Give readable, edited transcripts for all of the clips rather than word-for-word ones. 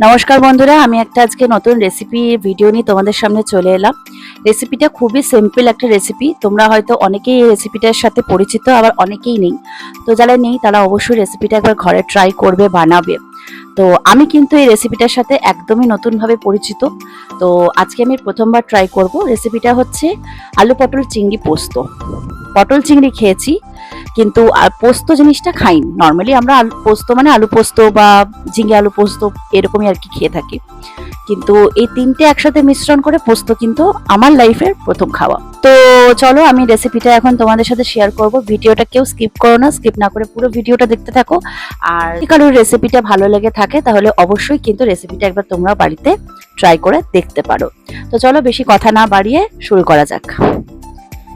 নমস্কার বন্ধুরা, আমি একটা আজকে নতুন রেসিপি ভিডিও নিয়ে তোমাদের সামনে চলে এলাম। রেসিপিটা খুবই সিম্পল একটা রেসিপি। তোমরা হয়তো অনেকেই এই রেসিপিটার সাথে পরিচিত, আবার অনেকেই নেই। তো যারা নেই তারা অবশ্যই রেসিপিটা একবার ঘরে ট্রাই করবে, বানাবে। তো আমি কিন্তু এই রেসিপিটার সাথে একদমই নতুনভাবে পরিচিত। তো আজকে আমি প্রথমবার ট্রাই করব। রেসিপিটা হচ্ছে আলু পটল চিংড়ি পোস্ত। পটল চিংড়ি খেয়েছি, কিন্তু পোস্ত জিনিসটা খাইনি। নর্মালি আমরা পোস্ত মানে আলু পোস্ত বা ঝিঙে আলু পোস্ত এরকমই আর কি খেয়ে থাকি। কিন্তু এই তিনটে একসাথে মিশ্রণ করে পোস্ত কিন্তু আমার লাইফের প্রথম খাওয়া। তো চলো আমি রেসিপিটা এখন তোমাদের সাথে শেয়ার করব। ভিডিওটা কেউ স্কিপ করো না, স্কিপ না করে পুরো ভিডিওটা দেখতে থাকো। আর যদি কারোর রেসিপিটা ভালো লেগে থাকে তাহলে অবশ্যই কিন্তু রেসিপিটা একবার তোমরা বাড়িতে ট্রাই করে দেখতে পারো। তো চলো বেশি কথা না বাড়িয়ে শুরু করা যাক।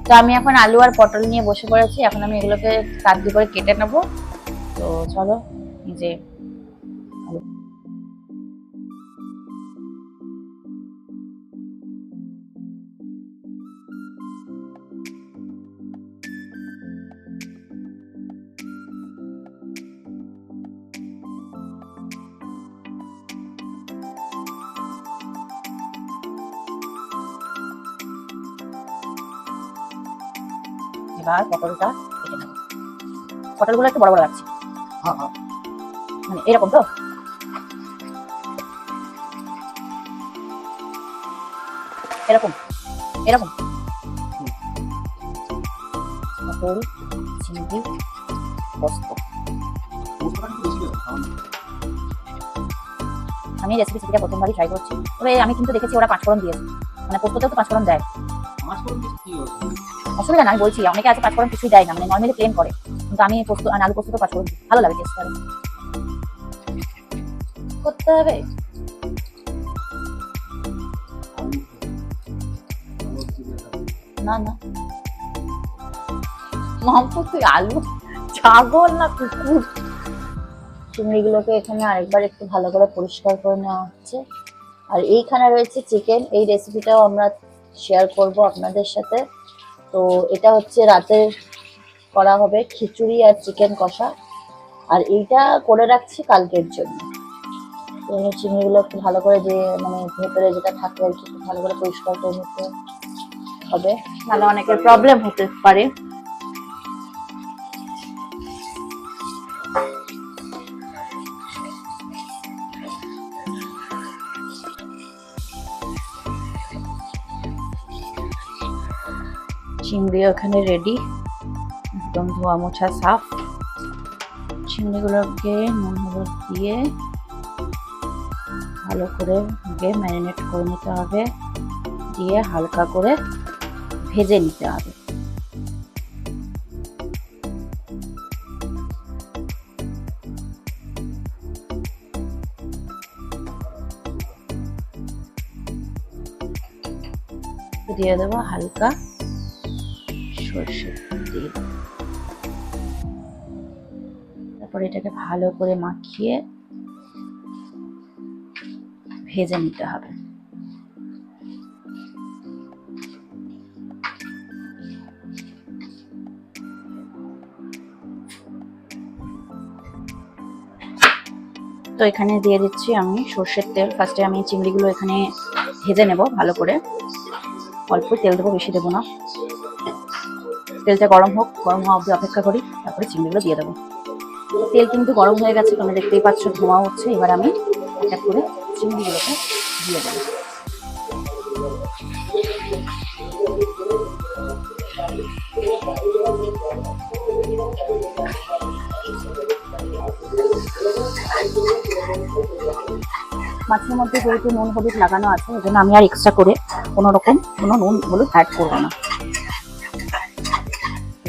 তো আমি এখন আলু আর পটল নিয়ে বসে পড়েছি। এখন আমি এগুলোকে কাট দিয়ে করে কেটে নেবো। তো চলো যে এবার পটলটা কেটে নেবো। পটলগুলো একটু বড় বড় রাখছি, মানে এরকম তো। এরকম এরকম পটল চিংড়ি পোস্ত। আমি রেসিপিটা প্রথমবারই ট্রাই করছি, তবে আমি কিন্তু দেখেছি ওরা পাঁচফোড়ন দিয়েছে, মানে পোস্ততেও তো পাঁচফোড়ন দেয়। অসুবিধা না, আমি বলছি অনেকে আছে পাঁচফোড়ন কিছুই দেয় না, মানে নর্মালি প্লেন করে, কিন্তু আমি পোস্ত আর আলু পোস্ত তো পাঁচফোড়ন দিই, ভালো লাগে টেস্ট করতে হবে। না না মাম্পু, তুই আলু ছাগল না কুকুর? চিংড়িগুলোকে এখানে আরেকবার একটু ভালো করে পরিষ্কার করে নেওয়া হচ্ছে। আর এইখানে রয়েছে চিকেন। এই রেসিপিটাও আমরা শেয়ার করব আপনাদের সাথে। তো এটা হচ্ছে রাতের করা হবে খিচুড়ি আর চিকেন কষা, আর এইটা করে রাখছি কালকের জন্য। তো এই চিংড়িগুলো একটু ভালো করে, যে মানে ভেতরে যেটা থাকে আর কি, একটু ভালো করে পরিষ্কার করে নিতে হবে, নাহলে অনেকের প্রবলেম হতে পারে। চিংড়ি ওখানে রেডি, একদম ধোয়া মোছা সাফ। চিংড়িগুলোকে নুন হলুদ দিয়ে ভালো করে ম্যারিনেট করে নিতে হবে, দিয়ে হালকা করে ভেজে নিতে হবে। দিয়ে দেবো হালকা সর্ষের তেল, তারপর এটাকে ভালো করে মাখিয়ে ভেজে নিতে হবে। তো এখানে দিয়ে দিচ্ছি আমি সর্ষের তেল। ফার্স্টে আমি চিংড়িগুলো এখানে ভেজে নেব ভালো করে, অল্প তেল দেবো, বেশি দেবো না। তেলটা গরম হোক, গরম হওয়া অবধি অপেক্ষা করি, তারপরে চিংড়িগুলো দিয়ে দেবো। তেল কিন্তু গরম হয়ে গেছে, তোমরা দেখতেই পাচ্ছ ধোঁয়া হচ্ছে। এবার আমি এক এক করে চিংড়িগুলোকে দিয়ে দেবো। মাছের মধ্যে যেহেতু নুন হলুদ লাগানো আছে, ওই জন্য আমি আর এক্সট্রা করে কোনো নুন হলুদ অ্যাড করবো না।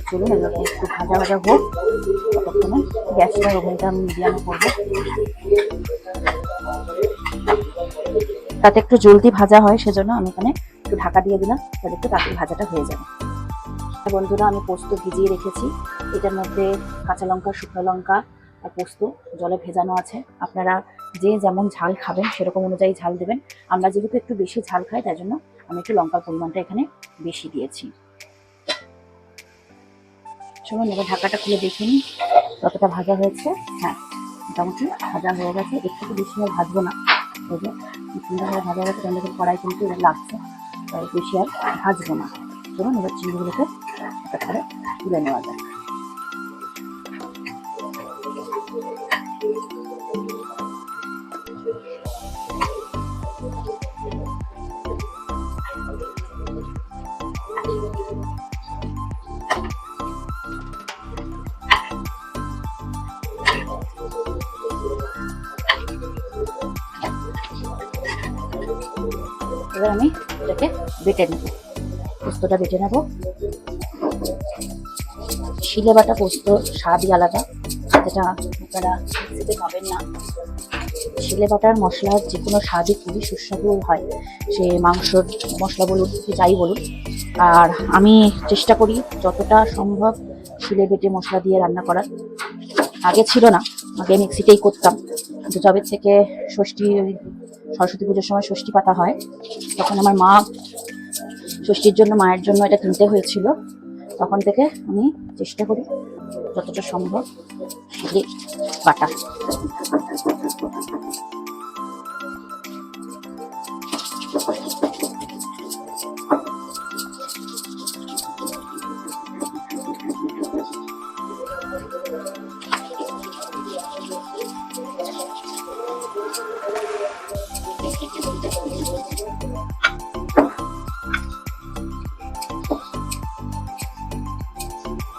চলুন এগুলোকে একটু ভাজা ভাজা হোক, ততক্ষণে গ্যাসটা ওভেনটা আমি মিডিয়ামে করবো, তাতে একটু জলদি ভাজা হয়। সেজন্য আমি এখানে একটু ঢাকা দিয়ে দিলাম, তাহলে একটু তাড়াতাড়ি ভাজাটা হয়ে যাবে। বন্ধুরা, আমি পোস্ত ভিজিয়ে রেখেছি। এটার মধ্যে কাঁচা লঙ্কা, শুকনো লঙ্কা আর পোস্ত জলে ভেজানো আছে। আপনারা যে যেমন ঝাল খাবেন সেরকম অনুযায়ী ঝাল দেবেন। আমরা যেহেতু একটু বেশি ঝাল খাই, তাই জন্য আমি একটু লঙ্কার পরিমাণটা এখানে বেশি দিয়েছি। চলুন এবার ঢাকাটা খুলে দেখে নিই কতটা ভাজা হয়েছে। হ্যাঁ, মোটামুটি ভাজা হয়ে গেছে। একটু বেশি আর ভাজবো না, এই যে সুন্দরভাবে ভাজা গেছে, দেখুন কড়াই কিন্তু এবার লাগছে, তাই বেশি আর ভাজবো না। চলুন এবার চিংড়িগুলোকে একটা করে তুলে নেওয়া যায়। এবার আমি এটাকে বেটে নেব, পোস্তটা বেটে নেব। শিলে বাটা পোস্ত স্বাদই আলাদা, যেটা আপনারা মিক্সিতে পাবেন না। শিলে বাটার মশলার যে কোনো স্বাদই খুবই সুস্বাদু হয়, সে মাংসর মশলা বলুন কি যাই বলুন। আর আমি চেষ্টা করি যতটা সম্ভব শিলে বেটে মশলা দিয়ে রান্না করার। আগে ছিল না, আগে মিক্সিতেই করতাম, কিন্তু যবে থেকে ষষ্ঠী, সরস্বতী পুজোর সময় ষষ্ঠী পাতা হয়, তখন আমার মা ষষ্ঠীর জন্য মায়ের জন্য এটা কিনতে হয়েছিল। তখন থেকে আমি চেষ্টা করি যতটা সম্ভব শিলে বাটা।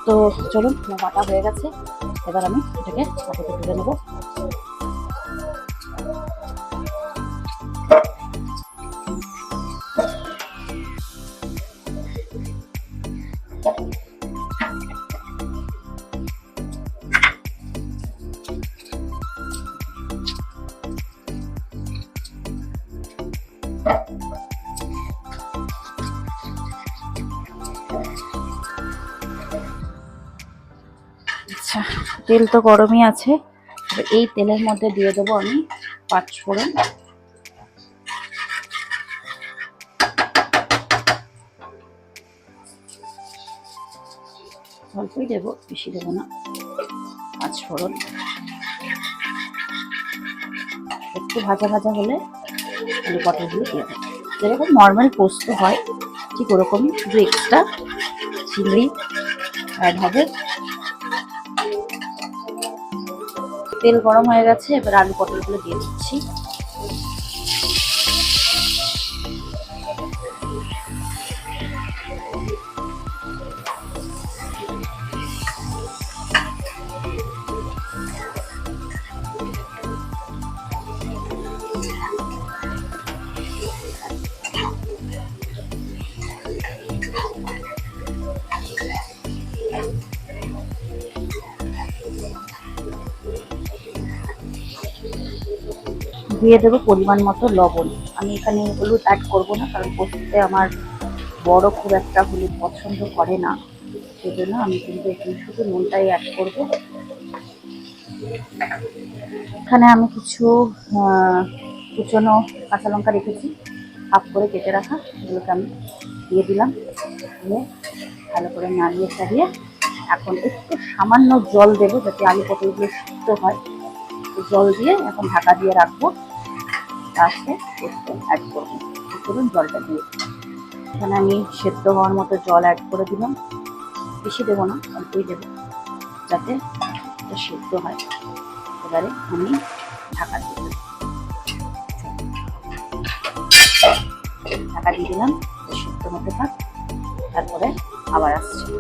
তো চলুন, বাটা হয়ে গেছে, এবার আমি এটাকে পাটাতে তুলে নেব। আচ্ছা, তেল তো গরমই আছে, এই তেলের মধ্যে দিয়ে দেবো আমি 5 ফোড়ন। অল্পই দেবো, বেশি দেবো না। 5 ফোড়ন একটু ভাজা ভাজা হলে আলু পটলগুলো দিয়ে দেবো। যেরকম নর্মাল পোস্ত হয় ঠিক ওরকমই, শুধু এক্সট্রা চিংড়ি অ্যাড হবে। তেল গরম হয়ে গেছে, এবার আলু পটলগুলো দিয়ে দিচ্ছি। দিয়ে দেবো পরিমাণ মতো লবণ। আমি এখানে হলুদ অ্যাড করবো না, কারণ পোস্ততে আমার বড় খুব একটা হলুদ পছন্দ করে না, সেই জন্য আমি কিন্তু এখানে শুধু নুনটাই অ্যাড করবো। এখানে আমি কিছু কুচনো কাঁচা লঙ্কা রেখেছি, হাফ করে কেটে রাখা, এগুলোকে আমি দিয়ে দিলাম। দিয়ে ভালো করে নাড়িয়ে চাড়িয়ে এখন একটু সামান্য জল দেবো, যাতে আলু পটলগুলো সিদ্ধ হয়। জল দিয়ে এখন ঢাকা দিয়ে রাখবো, লাস্টে পোস্ত অ্যাড করবো। ধরুন জলটা দিয়ে এখানে আমি সেদ্ধ হওয়ার মতো জল অ্যাড করে দিলাম, বেশি দেবো না, অল্পই দেবো, যাতে সেদ্ধ হয়। এবারে আমি ঢাকা দিয়ে দেবো, ঢাকা দিয়ে দিলাম, সেদ্ধ হতে থাক, তারপরে আবার আসছি।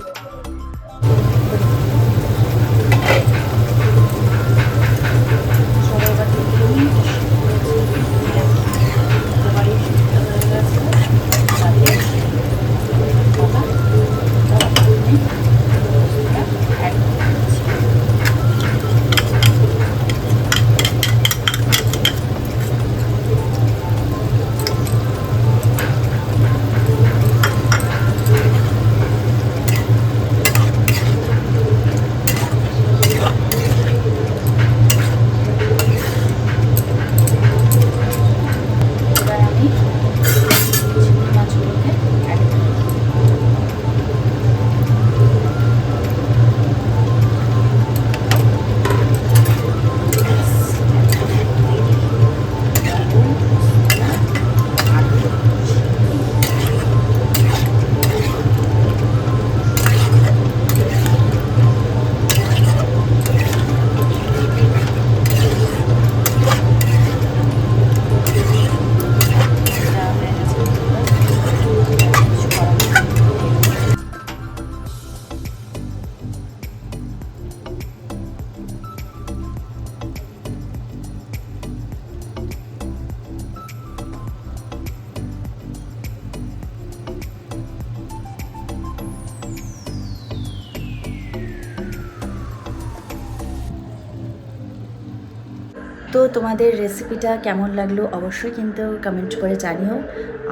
তো তোমাদের রেসিপিটা কেমন লাগলো অবশ্যই কিন্তু কমেন্ট করে জানিও।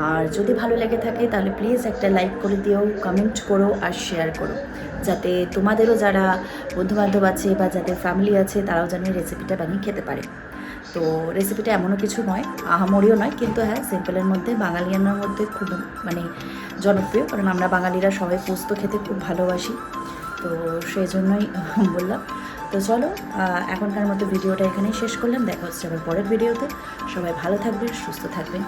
আর যদি ভালো লেগে থাকে তাহলে প্লিজ একটা লাইক করে দিও, কমেন্ট করো আর শেয়ার করো, যাতে তোমাদেরও যারা বন্ধুবান্ধব আছে বা যাদের ফ্যামিলি আছে তারাও যেন রেসিপিটা বানিয়ে খেতে পারে। তো রেসিপিটা এমনও কিছু নয়, আহামরিও নয়, কিন্তু হ্যাঁ সিম্পলের মধ্যে, বাঙালিয়ানার মধ্যে খুব মানে জনপ্রিয়, কারণ আমরা বাঙালিরা সবাই পোস্ত খেতে খুব ভালোবাসি। তো সেই জন্যই বললাম। তো চলো এখনকার মতো ভিডিওটা এখানেই শেষ করলাম। দেখা হচ্ছে আবার পরের ভিডিওতে। সবাই ভালো থাকবে, সুস্থ থাকবে।